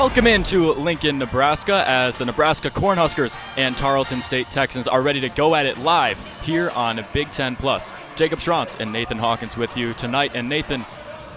Welcome into Lincoln, Nebraska, as the Nebraska Cornhuskers and Tarleton State Texans are ready to go at it live here on Big Ten Plus. Jacob Schrantz and Nathan Hawkins with you tonight. And Nathan,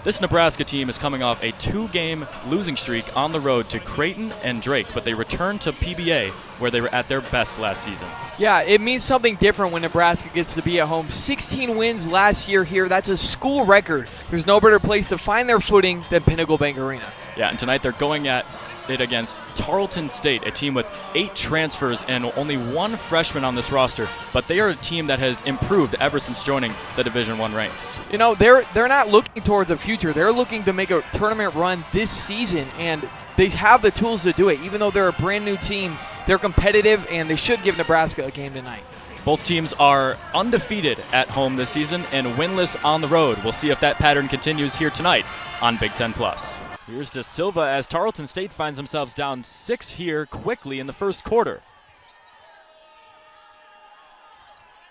this Nebraska team is coming off a 2-game losing streak on the road to Creighton and Drake, but they returned to PBA where they were at their best last season. Yeah, it means something different when Nebraska gets to be at home. 16 wins last year here. That's a school record. There's no better place to find their footing than Pinnacle Bank Arena. Yeah, and tonight they're going at it against Tarleton State, a team with 8 transfers and only 1 freshman on this roster. But they are a team that has improved ever since joining the Division I ranks. You know, they're not looking towards a future. They're looking to make a tournament run this season, and they have the tools to do it. Even though they're a brand new team, they're competitive, and they should give Nebraska a game tonight. Both teams are undefeated at home this season and winless on the road. We'll see if that pattern continues here tonight on Big Ten Plus. Here's De Silva as Tarleton State finds themselves down 6 here quickly in the first quarter.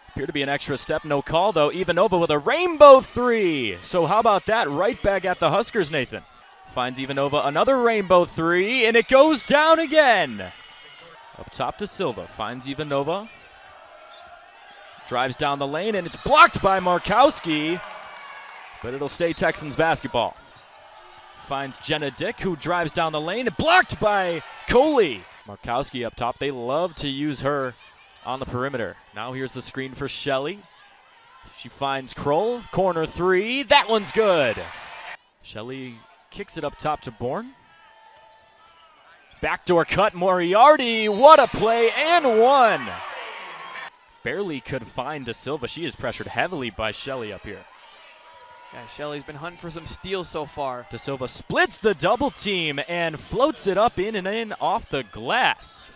Appear to be an extra step, no call though. Ivanova with a rainbow 3. So how about that? Right back at the Huskers, Nathan. Finds Ivanova another rainbow 3, and it goes down again. Up top to Silva, finds Ivanova. Drives down the lane, and it's blocked by Markowski, but it'll stay Texans basketball. Finds Jenna Dick, who drives down the lane, blocked by Coley. Markowski up top. They love to use her on the perimeter. Now here's the screen for Shelley. She finds Kroll. Corner 3. That one's good. Shelley kicks it up top to Bourne. Backdoor cut, Moriarty. What a play, and one. Barely could find De Silva. She is pressured heavily by Shelley up here. Yeah, Shelley's been hunting for some steals so far. De Silva splits the double team and floats it up in and in off the glass.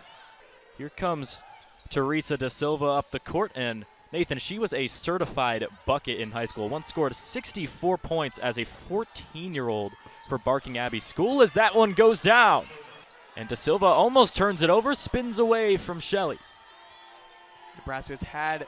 Here comes Teresa De Silva up the court, and Nathan, she was a certified bucket in high school. Once scored 64 points as a 14-year-old for Barking Abbey School as that one goes down. And De Silva almost turns it over, spins away from Shelley. Nebraska's had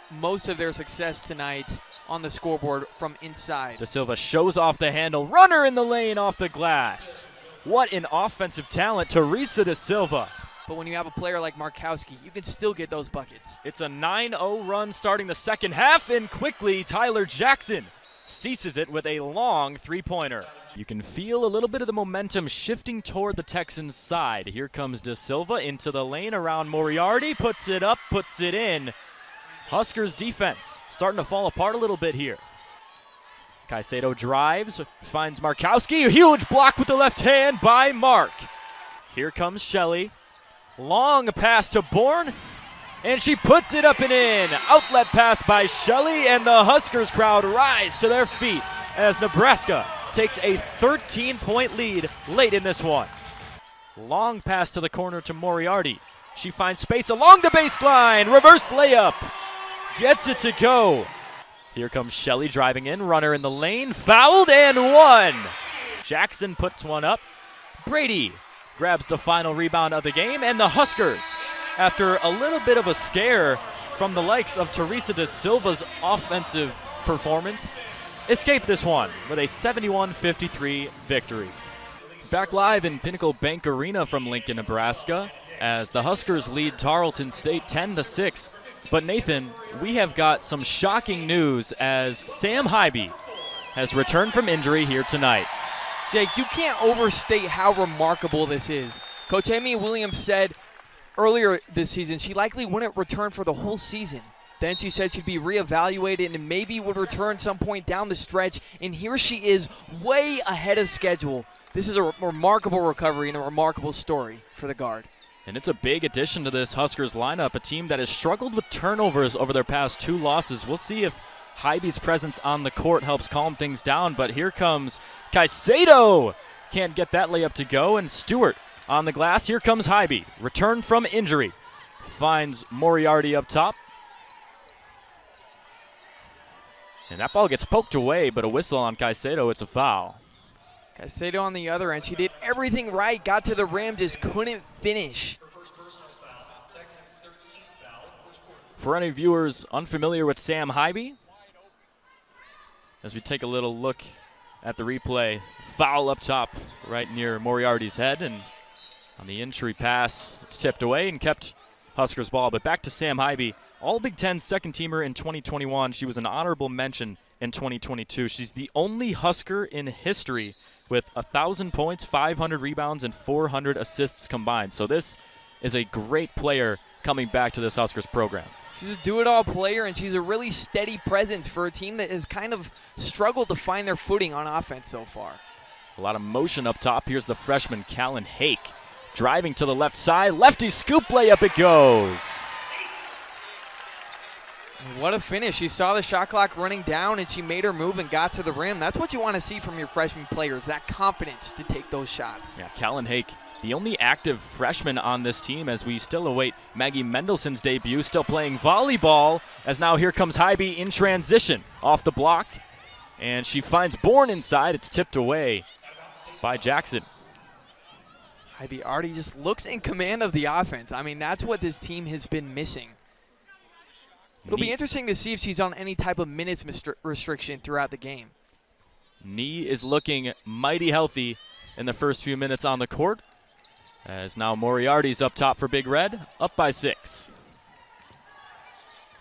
most of their success tonight on the scoreboard from inside. De Silva shows off the handle. Runner in the lane off the glass. What an offensive talent, Teresa De Silva. But when you have a player like Markowski, you can still get those buckets. It's a 9-0 run starting the second half, and quickly Tyler Jackson ceases it with a long 3-pointer. You can feel a little bit of the momentum shifting toward the Texans' side. Here comes De Silva into the lane around Moriarty, puts it up, puts it in. Huskers defense starting to fall apart a little bit here. Caicedo drives, finds Markowski. A huge block with the left hand by Mark. Here comes Shelley. Long pass to Bourne, and she puts it up and in. Outlet pass by Shelley, and the Huskers crowd rise to their feet as Nebraska takes a 13-point lead late in this one. Long pass to the corner to Moriarty. She finds space along the baseline. Reverse layup. Gets it to go. Here comes Shelley driving in. Runner in the lane. Fouled and one. Jackson puts one up. Brady grabs the final rebound of the game. And the Huskers, after a little bit of a scare from the likes of Teresa De Silva's offensive performance, escape this one with a 71-53 victory. Back live in Pinnacle Bank Arena from Lincoln, Nebraska, as the Huskers lead Tarleton State 10-6. But Nathan, we have got some shocking news as Sam Hybe has returned from injury here tonight. Jake, you can't overstate how remarkable this is. Coach Amy Williams said earlier this season she likely wouldn't return for the whole season. Then she said she'd be reevaluated and maybe would return some point down the stretch, and here she is way ahead of schedule. This is a remarkable recovery and a remarkable story for the guard. And it's a big addition to this Huskers lineup, a team that has struggled with turnovers over their past 2 losses. We'll see if Hybe's presence on the court helps calm things down, but here comes Caicedo. Can't get that layup to go, and Stewart on the glass. Here comes Hybe, returned from injury. Finds Moriarty up top. And that ball gets poked away, but a whistle on Caicedo. It's a foul. Caicedo on the other end. She did everything right, got to the rim, just couldn't finish. For any viewers unfamiliar with Sam Hybe, as we take a little look at the replay, Foul up top right near Moriarty's head, and on the entry pass, it's tipped away and kept Huskers ball. But back to Sam Hybe, All Big Ten second teamer in 2021. She was an honorable mention in 2022. She's the only Husker in history with 1,000 points, 500 rebounds, and 400 assists combined. So this is a great player coming back to this Huskers program. She's a do-it-all player, and she's a really steady presence for a team that has kind of struggled to find their footing on offense so far. A lot of motion up top. Here's the freshman, Callan Hake, driving to the left side. Lefty scoop layup, it goes. What a finish. She saw the shot clock running down, and she made her move and got to the rim. That's what you want to see from your freshman players, that confidence to take those shots. Yeah, Callan Hake, the only active freshman on this team, as we still await Maggie Mendelson's debut, still playing volleyball, as now here comes Hybe in transition off the block, and she finds Bourne inside. It's tipped away by Jackson. Hybe already just looks in command of the offense. I mean, that's what this team has been missing. It'll be interesting to see if she's on any type of minutes restriction throughout the game. Knee is looking mighty healthy in the first few minutes on the court, as now Moriarty's up top for Big Red, up by 6.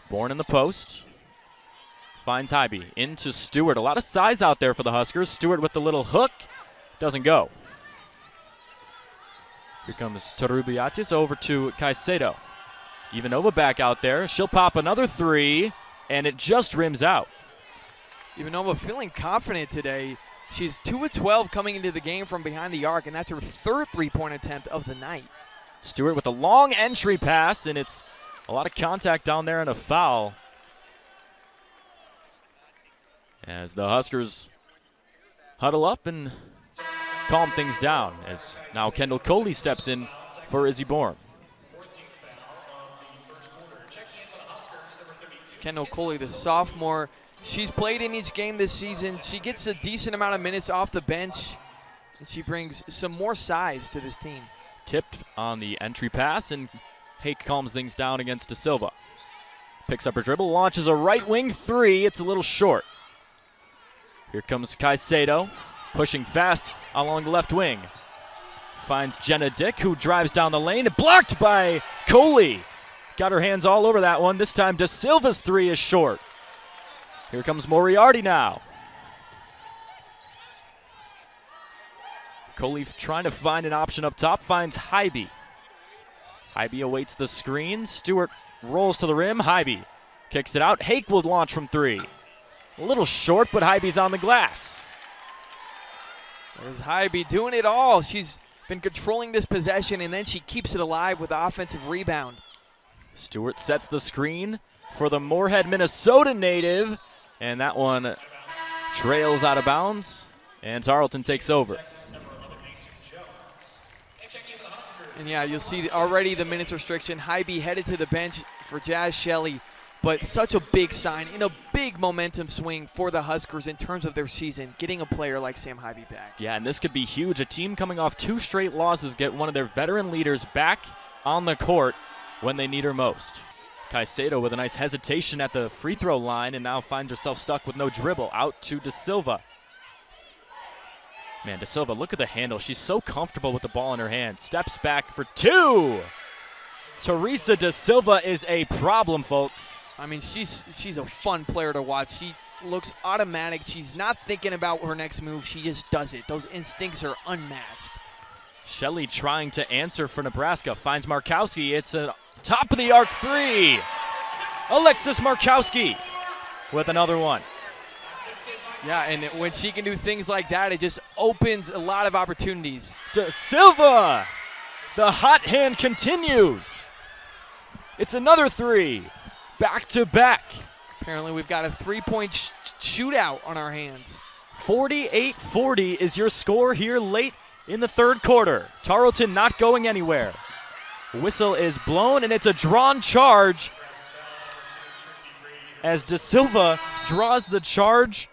Bourne in the post. Finds Hybe into Stewart. A lot of size out there for the Huskers. Stewart with the little hook. Doesn't go. Here comes Tarubiatis over to Caicedo. Ivanova back out there. She'll pop another 3, and it just rims out. Ivanova feeling confident today. She's 2 of 12 coming into the game from behind the arc, and that's her third three-point attempt of the night. Stewart with a long entry pass, and it's a lot of contact down there and a foul. As the Huskers huddle up and calm things down, as now Kendall Coley steps in for Izzy Bourne. Kendall Coley, the sophomore, she's played in each game this season. She gets a decent amount of minutes off the bench, and she brings some more size to this team. Tipped on the entry pass, and Hake calms things down against De Silva. Picks up her dribble, launches a right wing 3. It's a little short. Here comes Caicedo, pushing fast along the left wing. Finds Jenna Dick, who drives down the lane, blocked by Coley. Got her hands all over that one. This time De Silva's 3 is short. Here comes Moriarty now. Coley trying to find an option up top, finds Hybe. Hybe awaits the screen. Stewart rolls to the rim. Hybe kicks it out. Hake will launch from 3. A little short, but Hybe's on the glass. There's Hybe doing it all. She's been controlling this possession, and then she keeps it alive with offensive rebound. Stewart sets the screen for the Moorhead, Minnesota native, and that one trails out of bounds, and Tarleton takes over. And yeah, you'll see already the minutes restriction. Hybe headed to the bench for Jazz Shelley, but such a big sign and a big momentum swing for the Huskers in terms of their season, getting a player like Sam Hybe back. Yeah, and this could be huge. A team coming off 2 straight losses get one of their veteran leaders back on the court when they need her most. Caicedo with a nice hesitation at the free throw line, and now finds herself stuck with no dribble. Out to De Silva. Man, De Silva, look at the handle. She's so comfortable with the ball in her hand. Steps back for 2. Teresa De Silva is a problem, folks. I mean, she's a fun player to watch. She looks automatic. She's not thinking about her next move. She just does it. Those instincts are unmatched. Shelley trying to answer for Nebraska. Finds Markowski. It's a top of the arc 3. Alexis Markowski with another one. Yeah, and when she can do things like that, it just opens a lot of opportunities. De Silva! The hot hand continues. It's another 3. Back to back. Apparently we've got a 3-point shootout on our hands. 48-40 is your score here late in the third quarter. Tarleton not going anywhere. Whistle is blown, and it's a drawn charge as De Silva draws the charge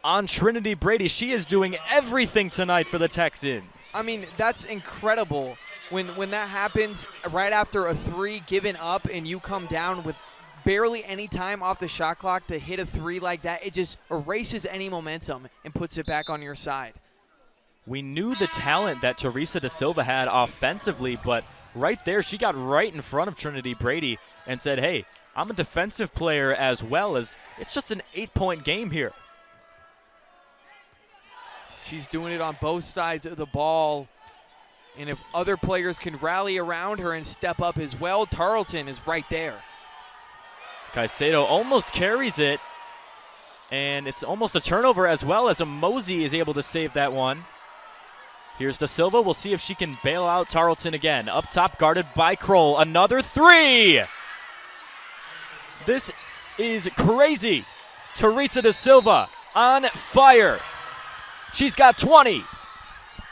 on Trinity Brady. She is doing everything tonight for the Texans. I mean, that's incredible. When that happens right after a 3 given up and you come down with barely any time off the shot clock to hit a 3 like that, it just erases any momentum and puts it back on your side. We knew the talent that Teresa da Silva had offensively, but right there she got right in front of Trinity Brady and said, hey, I'm a defensive player as well as it's just an 8-point game here. She's doing it on both sides of the ball. And if other players can rally around her and step up as well, Tarleton is right there. Caicedo almost carries it, and it's almost a turnover as well as Mosey is able to save that one. Here's Da Silva. We'll see if she can bail out Tarleton again. Up top, guarded by Kroll. Another three. This is crazy. Teresa da Silva on fire. She's got 20.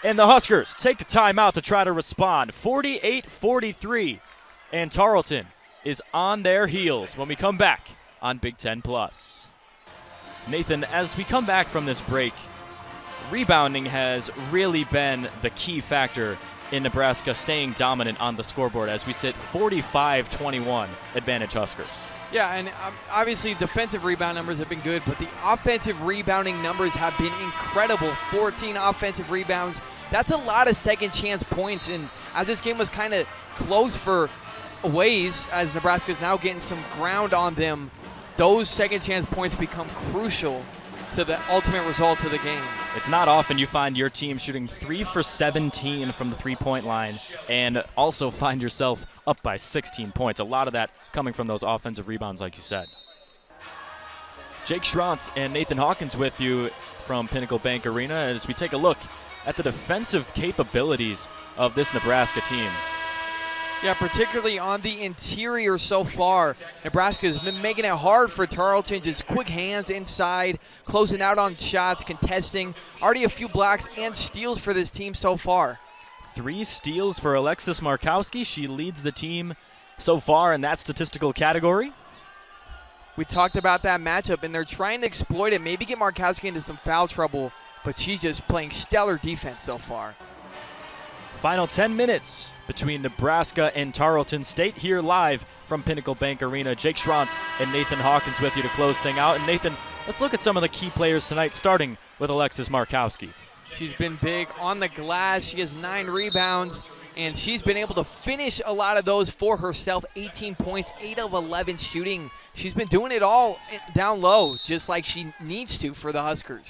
And the Huskers take a timeout to try to respond. 48-43. And Tarleton is on their heels when we come back on Big Ten Plus. Nathan, as we come back from this break, rebounding has really been the key factor in Nebraska staying dominant on the scoreboard as we sit 45-21 advantage Huskers. Yeah, and obviously defensive rebound numbers have been good, but the offensive rebounding numbers have been incredible. 14 offensive rebounds. That's a lot of second chance points, and as this game was kind of close for a ways, as Nebraska's now getting some ground on them, those second chance points become crucial to the ultimate result of the game. It's not often you find your team shooting 3 for 17 from the three-point line and also find yourself up by 16 points. A lot of that coming from those offensive rebounds, like you said. Jake Schrantz and Nathan Hawkins with you from Pinnacle Bank Arena as we take a look at the defensive capabilities of this Nebraska team. Yeah, particularly on the interior so far. Nebraska's been making it hard for Tarleton. Just quick hands inside, closing out on shots, contesting. Already a few blocks and steals for this team so far. 3 steals for Alexis Markowski. She leads the team so far in that statistical category. We talked about that matchup, and they're trying to exploit it, maybe get Markowski into some foul trouble, but she's just playing stellar defense so far. Final 10 minutes between Nebraska and Tarleton State here live from Pinnacle Bank Arena. Jake Schrantz and Nathan Hawkins with you to close thing out. And Nathan, let's look at some of the key players tonight, starting with Alexis Markowski. She's been big on the glass. She has 9 rebounds, and she's been able to finish a lot of those for herself. 18 points, 8 of 11 shooting. She's been doing it all down low, just like she needs to for the Huskers.